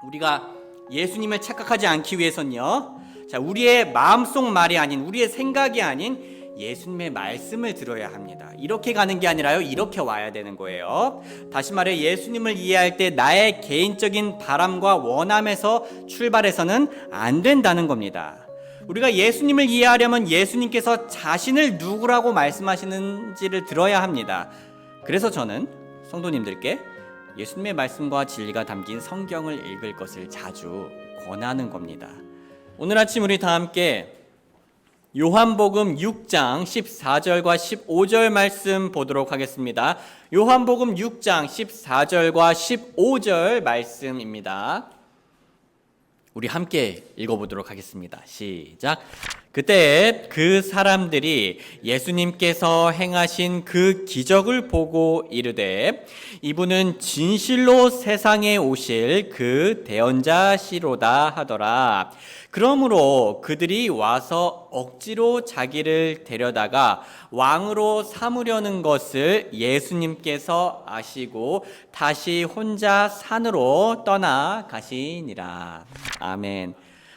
우리가 예수님을 착각하지 않기 위해서는요, 자, 우리의 마음속 말이 아닌, 우리의 생각이 아닌 예수님의 말씀을 들어야 합니다. 이렇게 가는 게 아니라요, 이렇게 와야 되는 거예요. 다시 말해, 예수님을 이해할 때 나의 개인적인 바람과 원함에서 출발해서는 안 된다는 겁니다. 우리가 예수님을 이해하려면 예수님께서 자신을 누구라고 말씀하시는지를 들어야 합니다. 그래서 저는 성도님들께 예수님의 말씀과 진리가 담긴 성경을 읽을 것을 자주 권하는 겁니다. 오늘 아침 우리 다 함께 요한복음 6장 14절과 15절 말씀 보도록 하겠습니다. 요한복음 6장 14절과 15절 말씀입니다. 우리 함께 읽어보도록 하겠습니다. 시작. 그때 그 사람들이 예수님께서 행하신 그 기적을 보고 이르되 이분은 진실로 세상에 오실 그 대언자시로다 하더라. 그러므로 그들이 와서 억지로 자기를 데려다가 왕으로 삼으려는 것을 예수님께서 아시고 다시 혼자 산으로 떠나 가시니라. 아멘.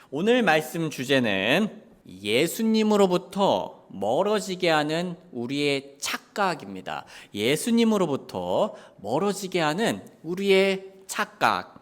오늘 말씀 주제는 예수님으로부터 멀어지게 하는 우리의 착각입니다. 예수님으로부터 멀어지게 하는 우리의 착각.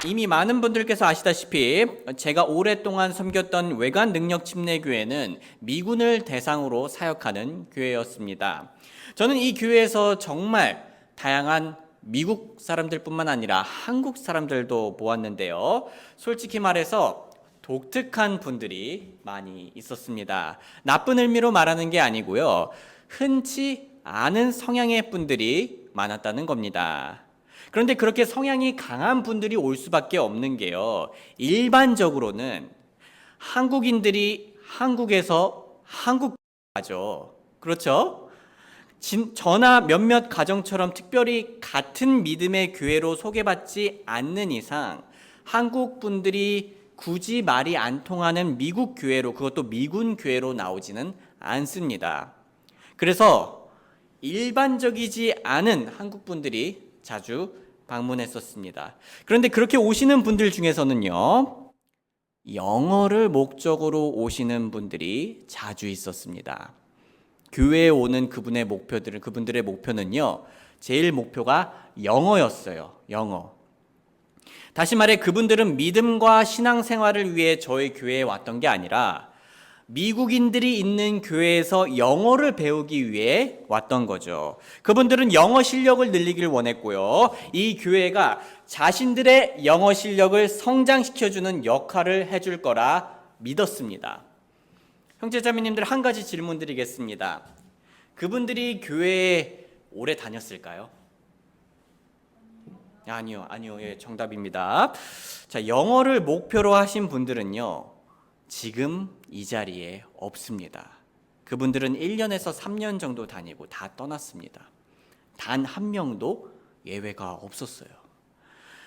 이미 많은 분들께서 아시다시피 제가 오랫동안 섬겼던 외관 능력 침례 교회는 미군을 대상으로 사역하는 교회였습니다. 저는 이 교회에서 정말 다양한 미국 사람들뿐만 아니라 한국 사람들도 보았는데요. 솔직히 말해서 독특한 분들이 많이 있었습니다. 나쁜 의미로 말하는 게 아니고요, 흔치 않은 성향의 분들이 많았다는 겁니다. 그런데 그렇게 성향이 강한 분들이 올 수밖에 없는 게요, 일반적으로는 한국인들이 한국에서 한국하죠. 그렇죠? 저나 몇몇 가정처럼 특별히 같은 믿음의 교회로 소개받지 않는 이상 한국 분들이 굳이 말이 안 통하는 미국 교회로, 그것도 미군 교회로 나오지는 않습니다. 그래서 일반적이지 않은 한국 분들이 자주 방문했었습니다. 그런데 그렇게 오시는 분들 중에서는요, 영어를 목적으로 오시는 분들이 자주 있었습니다. 교회에 오는 그분들의 목표는요, 제일 목표가 영어였어요. 영어. 다시 말해 그분들은 믿음과 신앙생활을 위해 저희 교회에 왔던 게 아니라 미국인들이 있는 교회에서 영어를 배우기 위해 왔던 거죠. 그분들은 영어 실력을 늘리길 원했고요, 이 교회가 자신들의 영어 실력을 성장시켜주는 역할을 해줄 거라 믿었습니다. 형제자매님들, 한 가지 질문 드리겠습니다. 그분들이 교회에 오래 다녔을까요? 아니요. 예, 정답입니다. 자, 영어를 목표로 하신 분들은요, 지금 이 자리에 없습니다. 그분들은 1년에서 3년 정도 다니고 다 떠났습니다. 단 한 명도 예외가 없었어요.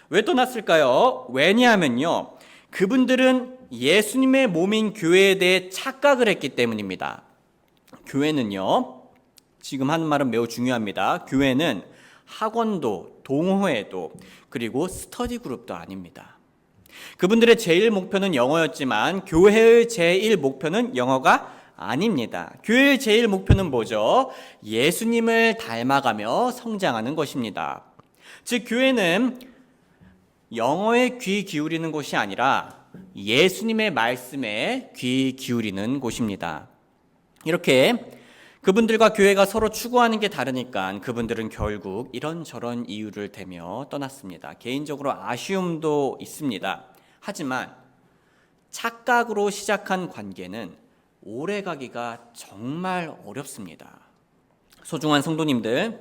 왜 떠났을까요? 왜냐하면요, 그분들은 예수님의 몸인 교회에 대해 착각을 했기 때문입니다. 교회는요, 지금 하는 말은 매우 중요합니다. 교회는 학원도, 동호회도, 그리고 스터디 그룹도 아닙니다. 그분들의 제일 목표는 영어였지만 교회의 제일 목표는 영어가 아닙니다. 교회의 제일 목표는 뭐죠? 예수님을 닮아가며 성장하는 것입니다. 즉, 교회는 영어에 귀 기울이는 곳이 아니라 예수님의 말씀에 귀 기울이는 곳입니다. 이렇게 그분들과 교회가 서로 추구하는 게 다르니까 그분들은 결국 이런저런 이유를 대며 떠났습니다. 개인적으로 아쉬움도 있습니다. 하지만 착각으로 시작한 관계는 오래가기가 정말 어렵습니다. 소중한 성도님들,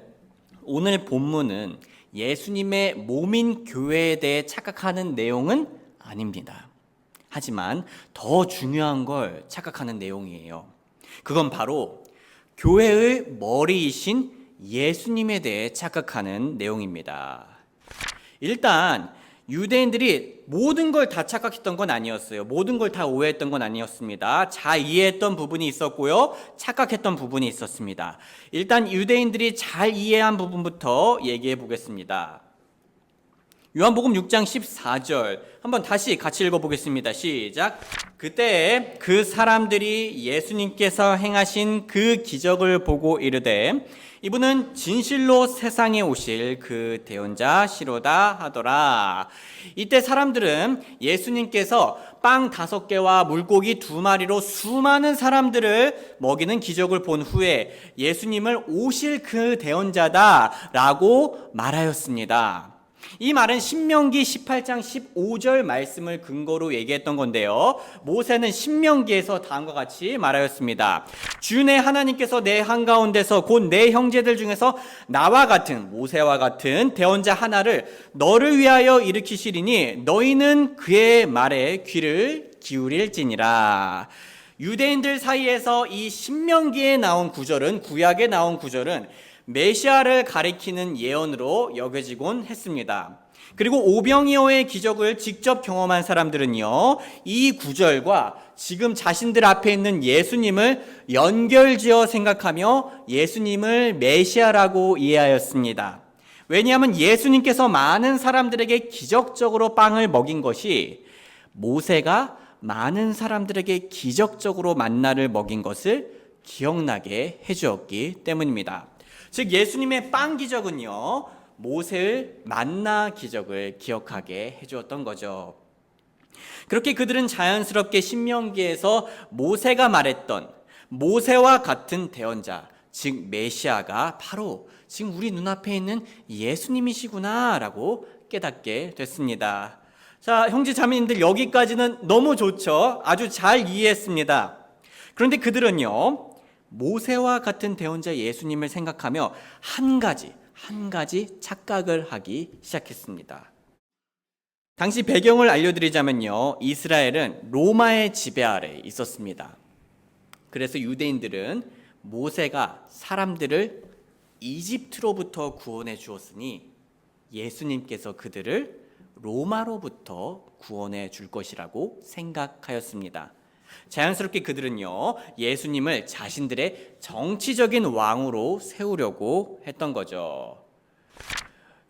오늘 본문은 예수님의 몸인 교회에 대해 착각하는 내용은 아닙니다. 하지만 더 중요한 걸 착각하는 내용이에요. 그건 바로 교회의 머리이신 예수님에 대해 착각하는 내용입니다. 일단 유대인들이 모든 걸 다 착각했던 건 아니었어요. 모든 걸 다 오해했던 건 아니었습니다. 잘 이해했던 부분이 있었고요, 착각했던 부분이 있었습니다. 일단 유대인들이 잘 이해한 부분부터 얘기해 보겠습니다. 요한복음 6장 14절 한번 다시 같이 읽어보겠습니다. 시작. 그때 그 사람들이 예수님께서 행하신 그 기적을 보고 이르되 이분은 진실로 세상에 오실 그 대언자시로다 하더라. 이때 사람들은 예수님께서 빵 5개와 물고기 2마리로 수많은 사람들을 먹이는 기적을 본 후에 예수님을 오실 그 대언자다라고 말하였습니다. 이 말은 신명기 18장 15절 말씀을 근거로 얘기했던 건데요. 모세는 신명기에서 다음과 같이 말하였습니다. 주 내 하나님께서 내 한가운데서 곧 내 형제들 중에서 나와 같은 모세와 같은 대언자 하나를 너를 위하여 일으키시리니 너희는 그의 말에 귀를 기울일지니라. 유대인들 사이에서 이 신명기에 나온 구절은, 구약에 나온 구절은 메시아를 가리키는 예언으로 여겨지곤 했습니다. 그리고 오병이어의 기적을 직접 경험한 사람들은요, 이 구절과 지금 자신들 앞에 있는 예수님을 연결지어 생각하며 예수님을 메시아라고 이해하였습니다. 왜냐하면 예수님께서 많은 사람들에게 기적적으로 빵을 먹인 것이 모세가 많은 사람들에게 기적적으로 만나를 먹인 것을 기억나게 해주었기 때문입니다. 즉 예수님의 빵 기적은요, 모세의 만나 기적을 기억하게 해주었던 거죠. 그렇게 그들은 자연스럽게 신명기에서 모세가 말했던 모세와 같은 대언자, 즉 메시아가 바로 지금 우리 눈앞에 있는 예수님이시구나 라고 깨닫게 됐습니다. 자, 형제 자매님들, 여기까지는 너무 좋죠. 아주 잘 이해했습니다. 그런데 그들은요, 모세와 같은 대언자 예수님을 생각하며 한 가지 착각을 하기 시작했습니다. 당시 배경을 알려드리자면요, 이스라엘은 로마의 지배 아래 있었습니다. 그래서 유대인들은 모세가 사람들을 이집트로부터 구원해 주었으니 예수님께서 그들을 로마로부터 구원해 줄 것이라고 생각하였습니다. 자연스럽게 그들은요, 예수님을 자신들의 정치적인 왕으로 세우려고 했던 거죠.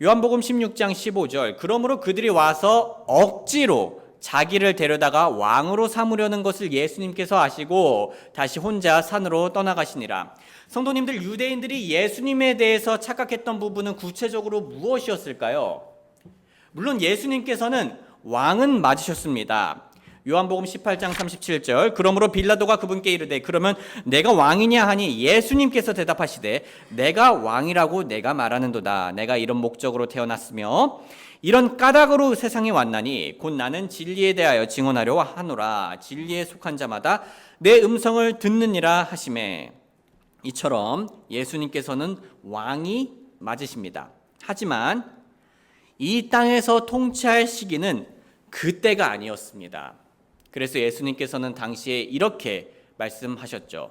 요한복음 16장 15절, 그러므로 그들이 와서 억지로 자기를 데려다가 왕으로 삼으려는 것을 예수님께서 아시고 다시 혼자 산으로 떠나가시니라. 성도님들, 유대인들이 예수님에 대해서 착각했던 부분은 구체적으로 무엇이었을까요? 물론 예수님께서는 왕은 맞으셨습니다. 요한복음 18장 37절, 그러므로 빌라도가 그분께 이르되 그러면 내가 왕이냐 하니 예수님께서 대답하시되 내가 왕이라고 내가 말하는도다. 내가 이런 목적으로 태어났으며 이런 까닭으로 세상에 왔나니 곧 나는 진리에 대하여 증언하려 하노라. 진리에 속한 자마다 내 음성을 듣느니라 하시매. 이처럼 예수님께서는 왕이 맞으십니다. 하지만 이 땅에서 통치할 시기는 그때가 아니었습니다. 그래서 예수님께서는 당시에 이렇게 말씀하셨죠.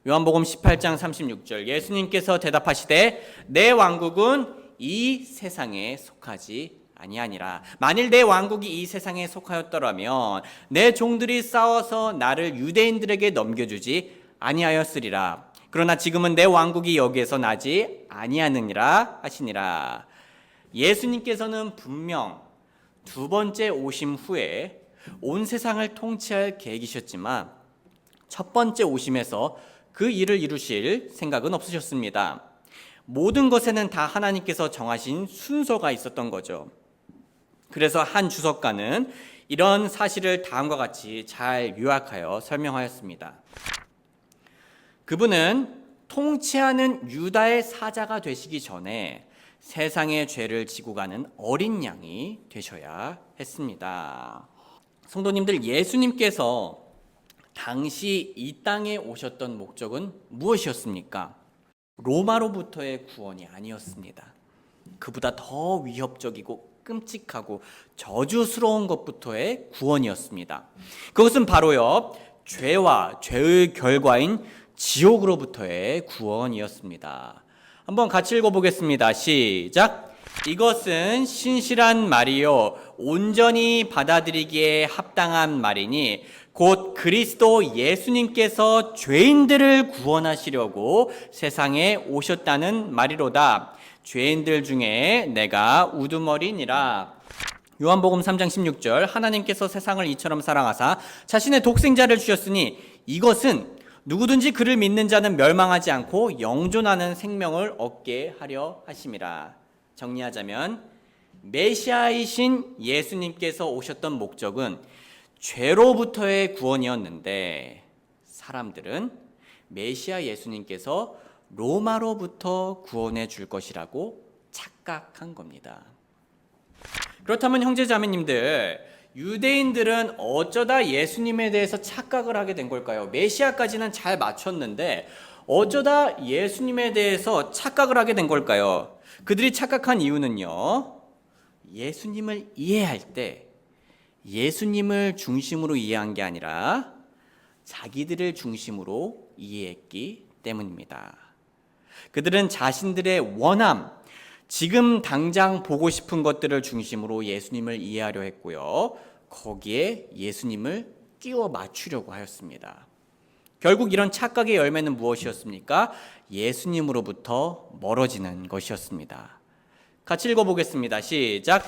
요한복음 18장 36절, 예수님께서 대답하시되 내 왕국은 이 세상에 속하지 아니하니라. 만일 내 왕국이 이 세상에 속하였더라면 내 종들이 싸워서 나를 유대인들에게 넘겨주지 아니하였으리라. 그러나 지금은 내 왕국이 여기에서 나지 아니하느니라 하시니라. 예수님께서는 분명 두 번째 오심 후에 온 세상을 통치할 계획이셨지만 첫 번째 오심에서 그 일을 이루실 생각은 없으셨습니다. 모든 것에는 다 하나님께서 정하신 순서가 있었던 거죠. 그래서 한 주석가는 이런 사실을 다음과 같이 잘 요약하여 설명하였습니다. 그분은 통치하는 유다의 사자가 되시기 전에 세상의 죄를 지고 가는 어린 양이 되셔야 했습니다. 성도님들, 예수님께서 당시 이 땅에 오셨던 목적은 무엇이었습니까? 로마로부터의 구원이 아니었습니다. 그보다 더 위협적이고 끔찍하고 저주스러운 것부터의 구원이었습니다. 그것은 바로요, 죄와 죄의 결과인 지옥으로부터의 구원이었습니다. 한번 같이 읽어보겠습니다. 시작. 이것은 신실한 말이요 온전히 받아들이기에 합당한 말이니 곧 그리스도 예수님께서 죄인들을 구원하시려고 세상에 오셨다는 말이로다. 죄인들 중에 내가 우두머리니라. 요한복음 3장 16절 하나님께서 세상을 이처럼 사랑하사 자신의 독생자를 주셨으니 이것은 누구든지 그를 믿는 자는 멸망하지 않고 영존하는 생명을 얻게 하려 하심이라. 정리하자면 메시아이신 예수님께서 오셨던 목적은 죄로부터의 구원이었는데 사람들은 메시아 예수님께서 로마로부터 구원해 줄 것이라고 착각한 겁니다. 그렇다면 형제자매님들, 유대인들은 어쩌다 예수님에 대해서 착각을 하게 된 걸까요? 메시아까지는 잘 맞췄는데 어쩌다 예수님에 대해서 착각을 하게 된 걸까요? 그들이 착각한 이유는요, 예수님을 이해할 때 예수님을 중심으로 이해한 게 아니라 자기들을 중심으로 이해했기 때문입니다. 그들은 자신들의 원함, 지금 당장 보고 싶은 것들을 중심으로 예수님을 이해하려 했고요. 거기에 예수님을 끼워 맞추려고 하였습니다. 결국 이런 착각의 열매는 무엇이었습니까? 예수님으로부터 멀어지는 것이었습니다. 같이 읽어보겠습니다. 시작.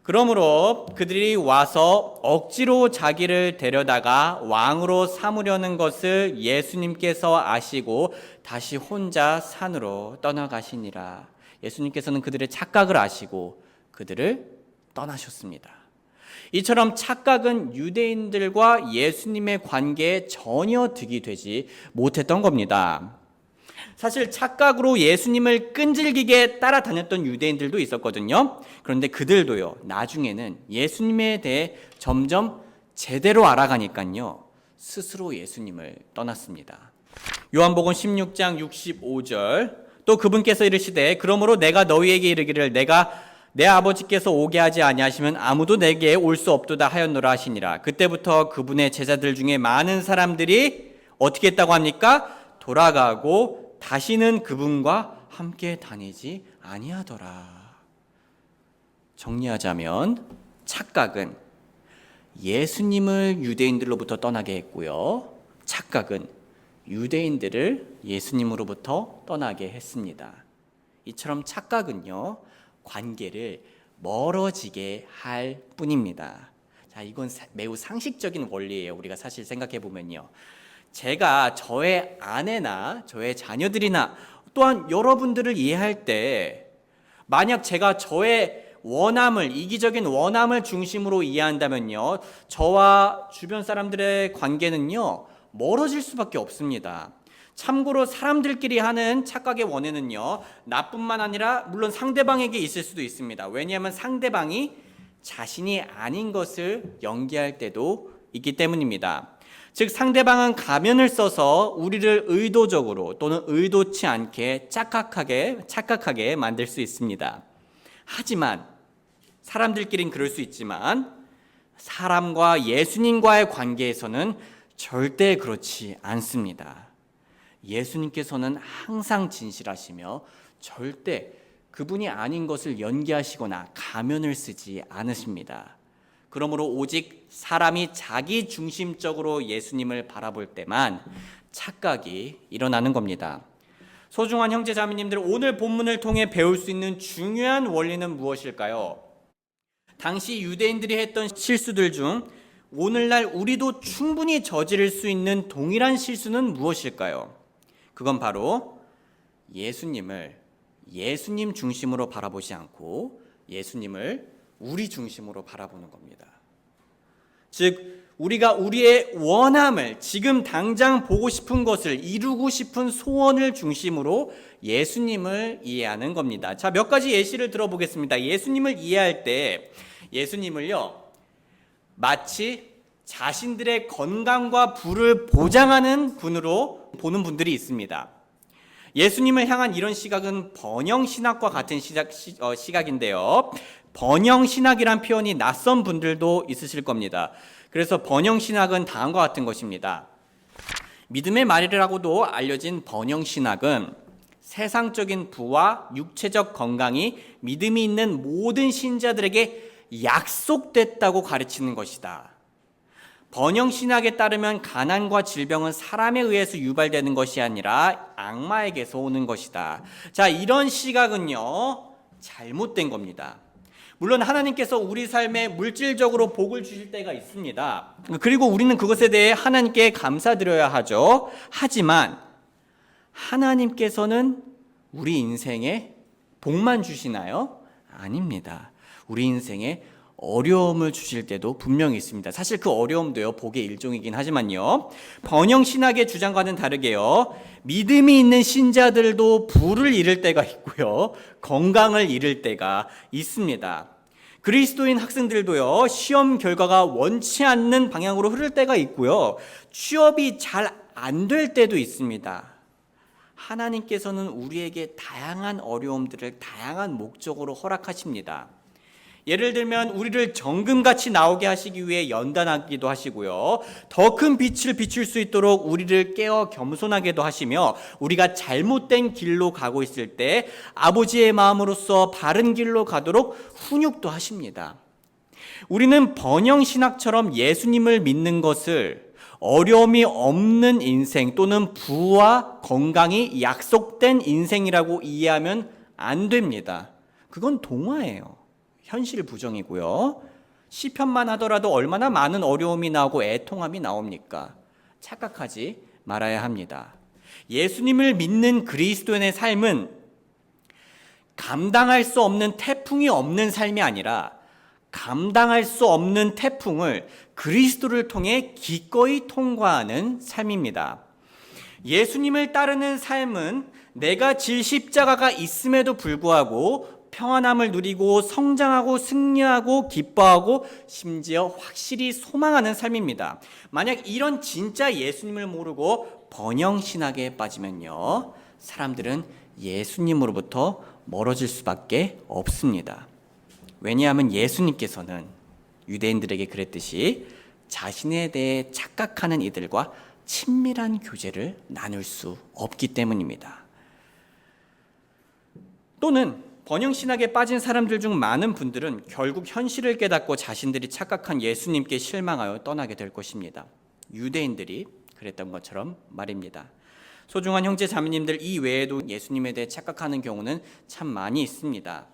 그러므로 그들이 와서 억지로 자기를 데려다가 왕으로 삼으려는 것을 예수님께서 아시고 다시 혼자 산으로 떠나가시니라. 예수님께서는 그들의 착각을 아시고 그들을 떠나셨습니다. 이처럼 착각은 유대인들과 예수님의 관계에 전혀 득이 되지 못했던 겁니다. 사실 착각으로 예수님을 끈질기게 따라다녔던 유대인들도 있었거든요. 그런데 그들도요, 나중에는 예수님에 대해 점점 제대로 알아가니까요, 스스로 예수님을 떠났습니다. 요한복음 16장 65절, 또 그분께서 이르시되 그러므로 내가 너희에게 이르기를 내가 내 아버지께서 오게 하지 아니하시면 아무도 내게 올 수 없도다 하였노라 하시니라. 그때부터 그분의 제자들 중에 많은 사람들이 어떻게 했다고 합니까? 돌아가고 다시는 그분과 함께 다니지 아니하더라. 정리하자면 착각은 예수님을 유대인들로부터 떠나게 했고요, 착각은 유대인들을 예수님으로부터 떠나게 했습니다. 이처럼 착각은요, 관계를 멀어지게 할 뿐입니다. 자, 이건 매우 상식적인 원리예요. 우리가 사실 생각해 보면요, 제가 저의 아내나 저의 자녀들이나 또한 여러분들을 이해할 때 만약 제가 저의 원함을, 이기적인 원함을 중심으로 이해한다면요, 저와 주변 사람들의 관계는요, 멀어질 수밖에 없습니다. 참고로 사람들끼리 하는 착각의 원인은요, 나뿐만 아니라 물론 상대방에게 있을 수도 있습니다. 왜냐하면 상대방이 자신이 아닌 것을 연기할 때도 있기 때문입니다. 즉 상대방은 가면을 써서 우리를 의도적으로 또는 의도치 않게 착각하게 만들 수 있습니다. 하지만 사람들끼리는 그럴 수 있지만 사람과 예수님과의 관계에서는 절대 그렇지 않습니다. 예수님께서는 항상 진실하시며 절대 그분이 아닌 것을 연기하시거나 가면을 쓰지 않으십니다. 그러므로 오직 사람이 자기 중심적으로 예수님을 바라볼 때만 착각이 일어나는 겁니다. 소중한 형제자매님들, 오늘 본문을 통해 배울 수 있는 중요한 원리는 무엇일까요? 당시 유대인들이 했던 실수들 중 오늘날 우리도 충분히 저지를 수 있는 동일한 실수는 무엇일까요? 그건 바로 예수님을 예수님 중심으로 바라보지 않고 예수님을 우리 중심으로 바라보는 겁니다. 즉 우리가 우리의 원함을, 지금 당장 보고 싶은 것을, 이루고 싶은 소원을 중심으로 예수님을 이해하는 겁니다. 자, 몇 가지 예시를 들어보겠습니다. 예수님을 이해할 때 예수님을요, 마치 자신들의 건강과 부를 보장하는 분으로 보는 분들이 있습니다. 예수님을 향한 이런 시각은 번영신학과 같은 시각인데요. 번영신학이란 표현이 낯선 분들도 있으실 겁니다. 그래서 번영신학은 다음과 같은 것입니다. 믿음의 말이라고도 알려진 번영신학은 세상적인 부와 육체적 건강이 믿음이 있는 모든 신자들에게 약속됐다고 가르치는 것이다. 번영신학에 따르면 가난과 질병은 사람에 의해서 유발되는 것이 아니라 악마에게서 오는 것이다. 자, 이런 시각은요, 잘못된 겁니다. 물론 하나님께서 우리 삶에 물질적으로 복을 주실 때가 있습니다. 그리고 우리는 그것에 대해 하나님께 감사드려야 하죠. 하지만 하나님께서는 우리 인생에 복만 주시나요? 아닙니다. 우리 인생에 어려움을 주실 때도 분명히 있습니다. 사실 그 어려움도요, 복의 일종이긴 하지만요. 번영 신학의 주장과는 다르게요, 믿음이 있는 신자들도 부를 잃을 때가 있고요, 건강을 잃을 때가 있습니다. 그리스도인 학생들도요, 시험 결과가 원치 않는 방향으로 흐를 때가 있고요, 취업이 잘 안 될 때도 있습니다. 하나님께서는 우리에게 다양한 어려움들을 다양한 목적으로 허락하십니다. 예를 들면 우리를 정금같이 나오게 하시기 위해 연단하기도 하시고요, 더 큰 빛을 비출 수 있도록 우리를 깨어 겸손하게도 하시며, 우리가 잘못된 길로 가고 있을 때 아버지의 마음으로서 바른 길로 가도록 훈육도 하십니다. 우리는 번영신학처럼 예수님을 믿는 것을 어려움이 없는 인생 또는 부와 건강이 약속된 인생이라고 이해하면 안 됩니다. 그건 동화예요. 현실 부정이고요. 시편만 하더라도 얼마나 많은 어려움이 나오고 애통함이 나옵니까? 착각하지 말아야 합니다. 예수님을 믿는 그리스도인의 삶은 감당할 수 없는 태풍이 없는 삶이 아니라 감당할 수 없는 태풍을 그리스도를 통해 기꺼이 통과하는 삶입니다. 예수님을 따르는 삶은 내가 질 십자가가 있음에도 불구하고 평안함을 누리고 성장하고 승리하고 기뻐하고 심지어 확실히 소망하는 삶입니다. 만약 이런 진짜 예수님을 모르고 번영신학에 빠지면요, 사람들은 예수님으로부터 멀어질 수밖에 없습니다. 왜냐하면 예수님께서는 유대인들에게 그랬듯이 자신에 대해 착각하는 이들과 친밀한 교제를 나눌 수 없기 때문입니다. 또는 번영신학에 빠진 사람들 중 많은 분들은 결국 현실을 깨닫고 자신들이 착각한 예수님께 실망하여 떠나게 될 것입니다. 유대인들이 그랬던 것처럼 말입니다. 소중한 형제 자매님들, 이 외에도 예수님에 대해 착각하는 경우는 참 많이 있습니다.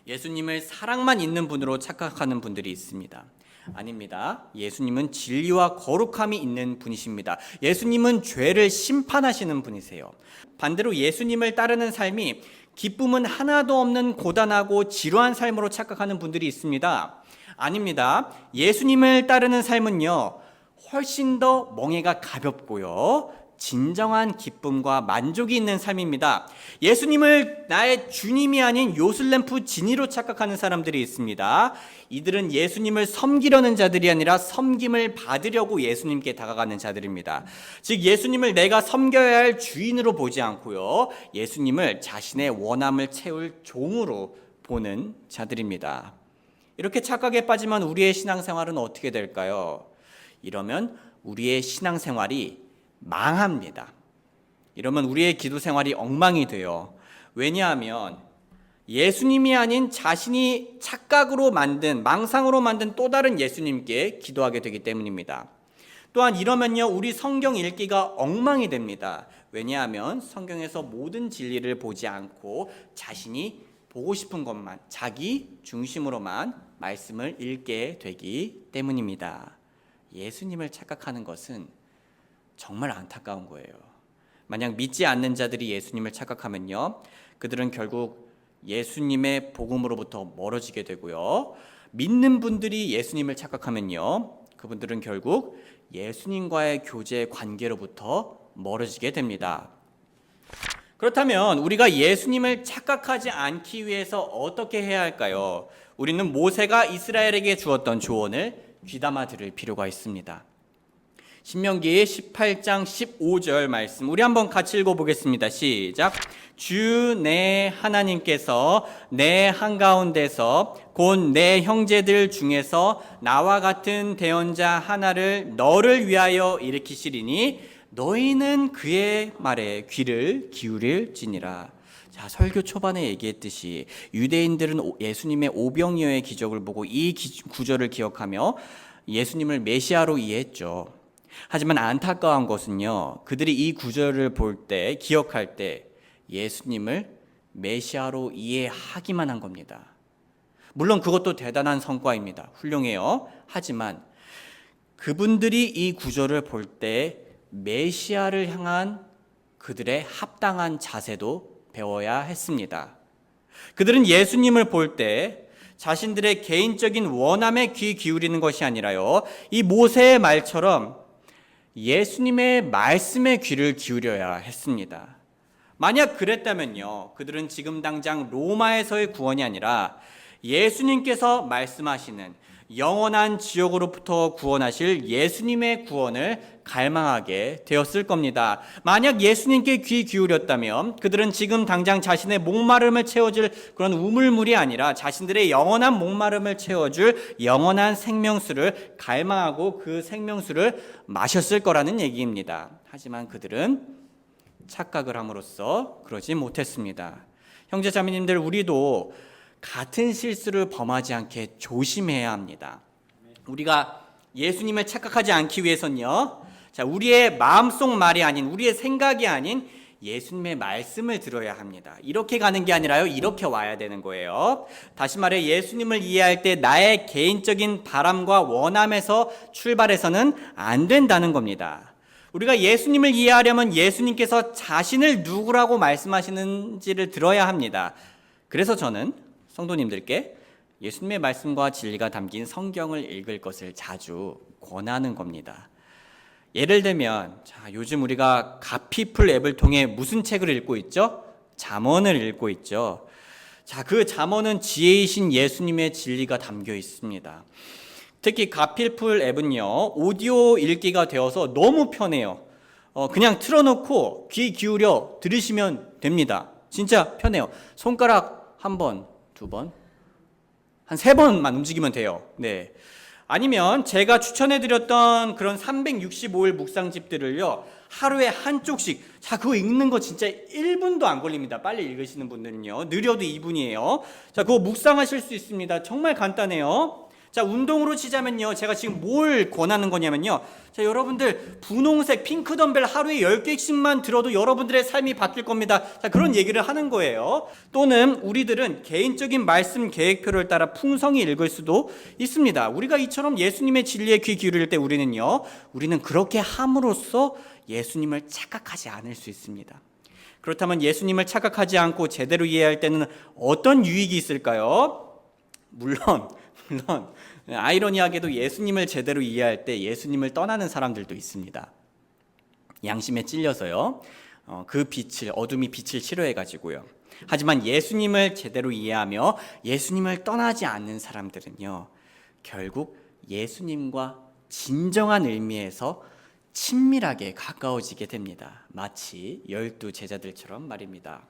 예수님을 사랑만 있는 분으로 착각하는 분들이 있습니다. 아닙니다. 예수님은 진리와 거룩함이 있는 분이십니다. 예수님은 죄를 심판하시는 분이세요. 반대로 예수님을 따르는 삶이 기쁨은 하나도 없는 고단하고 지루한 삶으로 착각하는 분들이 있습니다. 아닙니다. 예수님을 따르는 삶은요, 훨씬 더 멍에가 가볍고요, 진정한 기쁨과 만족이 있는 삶입니다. 예수님을 나의 주님이 아닌 요술램프 진이로 착각하는 사람들이 있습니다. 이들은 예수님을 섬기려는 자들이 아니라 섬김을 받으려고 예수님께 다가가는 자들입니다. 즉 예수님을 내가 섬겨야 할 주인으로 보지 않고요, 예수님을 자신의 원함을 채울 종으로 보는 자들입니다. 이렇게 착각에 빠지면 우리의 신앙생활은 어떻게 될까요? 이러면 우리의 신앙생활이 망합니다. 이러면 우리의 기도 생활이 엉망이 돼요. 왜냐하면 예수님이 아닌 자신이 착각으로 만든, 망상으로 만든 또 다른 예수님께 기도하게 되기 때문입니다. 또한 이러면요, 우리 성경 읽기가 엉망이 됩니다. 왜냐하면 성경에서 모든 진리를 보지 않고 자신이 보고 싶은 것만, 자기 중심으로만 말씀을 읽게 되기 때문입니다. 예수님을 착각하는 것은 정말 안타까운 거예요. 만약 믿지 않는 자들이 예수님을 착각하면요, 그들은 결국 예수님의 복음으로부터 멀어지게 되고요, 믿는 분들이 예수님을 착각하면요, 그분들은 결국 예수님과의 교제 관계로부터 멀어지게 됩니다. 그렇다면 우리가 예수님을 착각하지 않기 위해서 어떻게 해야 할까요? 우리는 모세가 이스라엘에게 주었던 조언을 귀담아 들을 필요가 있습니다. 신명기 18장 15절 말씀, 우리 한번 같이 읽어보겠습니다. 시작. 주 내 하나님께서 내 한가운데서 곧 내 형제들 중에서 나와 같은 대언자 하나를 너를 위하여 일으키시리니 너희는 그의 말에 귀를 기울일지니라. 자, 설교 초반에 얘기했듯이 유대인들은 예수님의 오병이어의 기적을 보고 이 구절을 기억하며 예수님을 메시아로 이해했죠. 하지만 안타까운 것은요, 그들이 이 구절을 볼 때, 기억할 때 예수님을 메시아로 이해하기만 한 겁니다. 물론 그것도 대단한 성과입니다. 훌륭해요. 하지만 그분들이 이 구절을 볼 때 메시아를 향한 그들의 합당한 자세도 배워야 했습니다. 그들은 예수님을 볼 때 자신들의 개인적인 원함에 귀 기울이는 것이 아니라요, 이 모세의 말처럼 예수님의 말씀에 귀를 기울여야 했습니다. 만약 그랬다면요, 그들은 지금 당장 로마에서의 구원이 아니라 예수님께서 말씀하시는 영원한 지옥으로부터 구원하실 예수님의 구원을 갈망하게 되었을 겁니다. 만약 예수님께 귀 기울였다면 그들은 지금 당장 자신의 목마름을 채워줄 그런 우물물이 아니라 자신들의 영원한 목마름을 채워줄 영원한 생명수를 갈망하고 그 생명수를 마셨을 거라는 얘기입니다. 하지만 그들은 착각을 함으로써 그러지 못했습니다. 형제 자매님들, 우리도 같은 실수를 범하지 않게 조심해야 합니다. 우리가 예수님을 착각하지 않기 위해서는요, 우리의 마음속 말이 아닌, 우리의 생각이 아닌 예수님의 말씀을 들어야 합니다. 이렇게 가는 게 아니라요, 이렇게 와야 되는 거예요. 다시 말해 예수님을 이해할 때 나의 개인적인 바람과 원함에서 출발해서는 안 된다는 겁니다. 우리가 예수님을 이해하려면 예수님께서 자신을 누구라고 말씀하시는지를 들어야 합니다. 그래서 저는 성도님들께 예수님의 말씀과 진리가 담긴 성경을 읽을 것을 자주 권하는 겁니다. 예를 들면 요즘 우리가 가피풀 앱을 통해 무슨 책을 읽고 있죠? 잠언을 읽고 있죠. 그 잠언은 지혜이신 예수님의 진리가 담겨 있습니다. 특히 가피풀 앱은요, 오디오 읽기가 되어서 너무 편해요. 그냥 틀어놓고 귀 기울여 들으시면 됩니다. 진짜 편해요. 손가락 한 번, 두 번, 한 세 번만 움직이면 돼요. 네. 아니면 제가 추천해드렸던 그런 365일 묵상집들을요, 하루에 한 쪽씩, 그거 읽는 거 진짜 1분도 안 걸립니다. 빨리 읽으시는 분들은요, 느려도 2분이에요. 그거 묵상하실 수 있습니다. 정말 간단해요. 운동으로 치자면요, 제가 지금 뭘 권하는 거냐면요, 여러분들 분홍색 핑크 덤벨 하루에 10개씩만 들어도 여러분들의 삶이 바뀔 겁니다. 그런 얘기를 하는 거예요. 또는 우리들은 개인적인 말씀 계획표를 따라 풍성히 읽을 수도 있습니다. 우리가 이처럼 예수님의 진리에 귀 기울일 때 우리는 그렇게 함으로써 예수님을 착각하지 않을 수 있습니다. 그렇다면 예수님을 착각하지 않고 제대로 이해할 때는 어떤 유익이 있을까요? 물론 아이러니하게도 예수님을 제대로 이해할 때 예수님을 떠나는 사람들도 있습니다. 양심에 찔려서요, 그 어둠이 빛을 싫어해가지고요. 하지만 예수님을 제대로 이해하며 예수님을 떠나지 않는 사람들은요, 결국 예수님과 진정한 의미에서 친밀하게 가까워지게 됩니다. 마치 12 제자들처럼 말입니다.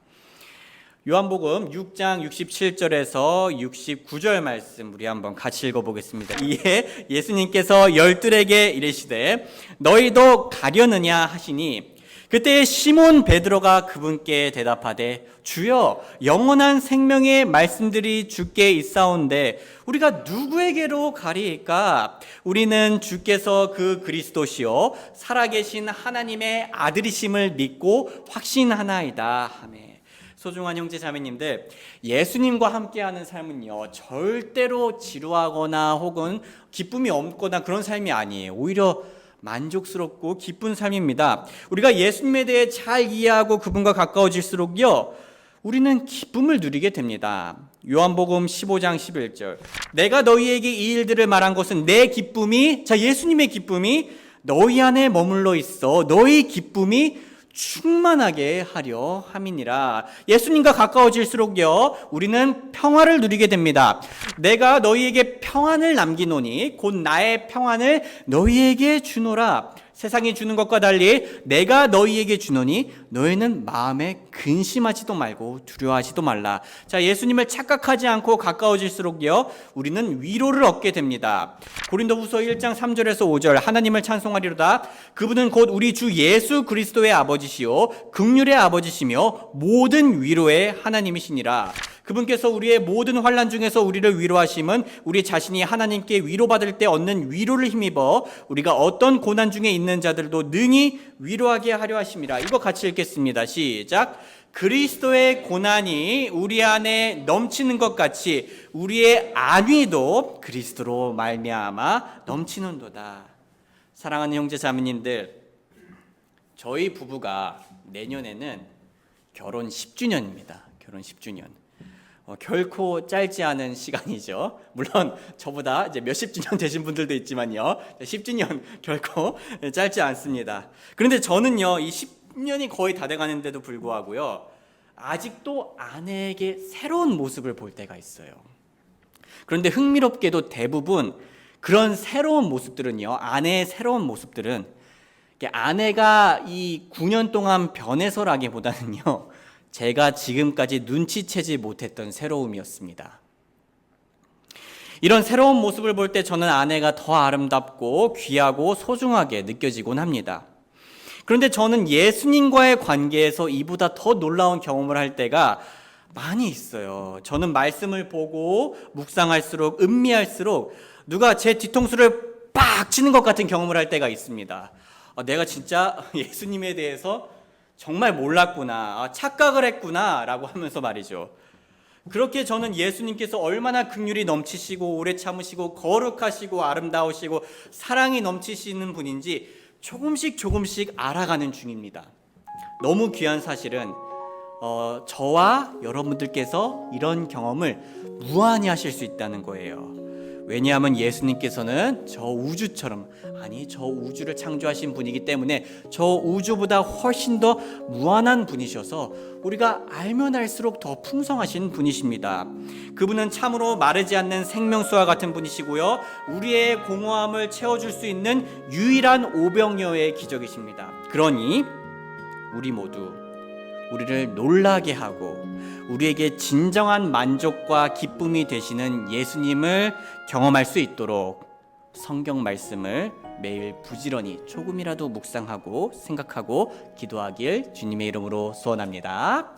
요한복음 6장 67절에서 69절 말씀 우리 한번 같이 읽어보겠습니다. 이에 예수님께서 12에게 이르시되 너희도 가려느냐 하시니 그때 시몬 베드로가 그분께 대답하되 주여 영원한 생명의 말씀들이 주께 있사온데 우리가 누구에게로 가리이까? 우리는 주께서 그 그리스도시요 살아계신 하나님의 아들이심을 믿고 확신하나이다 하매. 소중한 형제 자매님들, 예수님과 함께하는 삶은요, 절대로 지루하거나 혹은 기쁨이 없거나 그런 삶이 아니에요. 오히려 만족스럽고 기쁜 삶입니다. 우리가 예수님에 대해 잘 이해하고 그분과 가까워질수록요, 우리는 기쁨을 누리게 됩니다. 요한복음 15장 11절, 내가 너희에게 이 일들을 말한 것은 내 기쁨이, 예수님의 기쁨이 너희 안에 머물러 있어 너희 기쁨이 충만하게 하려 함이니라. 예수님과 가까워질수록요, 우리는 평화를 누리게 됩니다. 내가 너희에게 평안을 남기노니 곧 나의 평안을 너희에게 주노라. 세상이 주는 것과 달리 내가 너희에게 주노니 너희는 마음에 근심하지도 말고 두려워하지도 말라. 예수님을 착각하지 않고 가까워질수록요, 우리는 위로를 얻게 됩니다. 고린도후서 1장 3절에서 5절, 하나님을 찬송하리로다. 그분은 곧 우리 주 예수 그리스도의 아버지시요 긍휼의 아버지시며 모든 위로의 하나님이시니라. 그분께서 우리의 모든 환난 중에서 우리를 위로하심은 우리 자신이 하나님께 위로받을 때 얻는 위로를 힘입어 우리가 어떤 고난 중에 있는 자들도 능히 위로하게 하려 하심이라. 이거 같이 읽겠습니다. 시작. 그리스도의 고난이 우리 안에 넘치는 것 같이 우리의 안위도 그리스도로 말미암아 넘치는도다. 사랑하는 형제 자매님들, 저희 부부가 내년에는 결혼 10주년입니다. 결혼 10주년. 결코 짧지 않은 시간이죠. 물론 저보다 이제 몇십 주년 되신 분들도 있지만요. 10주년 결코 짧지 않습니다. 그런데 저는요, 이 10년이 거의 다 돼가는데도 불구하고요, 아직도 아내에게 새로운 모습을 볼 때가 있어요. 그런데 흥미롭게도 대부분 그런 새로운 모습들은요, 아내의 새로운 모습들은 아내가 이 9년 동안 변해서라기보다는요, 제가 지금까지 눈치채지 못했던 새로움이었습니다. 이런 새로운 모습을 볼 때 저는 아내가 더 아름답고 귀하고 소중하게 느껴지곤 합니다. 그런데 저는 예수님과의 관계에서 이보다 더 놀라운 경험을 할 때가 많이 있어요. 저는 말씀을 보고 묵상할수록, 음미할수록 누가 제 뒤통수를 빡 치는 것 같은 경험을 할 때가 있습니다. 내가 진짜 예수님에 대해서 정말 몰랐구나, 착각을 했구나 라고 하면서 말이죠. 그렇게 저는 예수님께서 얼마나 긍휼이 넘치시고 오래 참으시고 거룩하시고 아름다우시고 사랑이 넘치시는 분인지 조금씩 알아가는 중입니다. 너무 귀한 사실은 저와 여러분들께서 이런 경험을 무한히 하실 수 있다는 거예요. 왜냐하면 예수님께서는 저 우주처럼, 저 우주를 창조하신 분이기 때문에 저 우주보다 훨씬 더 무한한 분이셔서 우리가 알면 알수록 더 풍성하신 분이십니다. 그분은 참으로 마르지 않는 생명수와 같은 분이시고요, 우리의 공허함을 채워줄 수 있는 유일한 오병이어의 기적이십니다. 그러니 우리 모두 우리를 놀라게 하고 우리에게 진정한 만족과 기쁨이 되시는 예수님을 경험할 수 있도록 성경 말씀을 매일 부지런히 조금이라도 묵상하고 생각하고 기도하길 주님의 이름으로 소원합니다.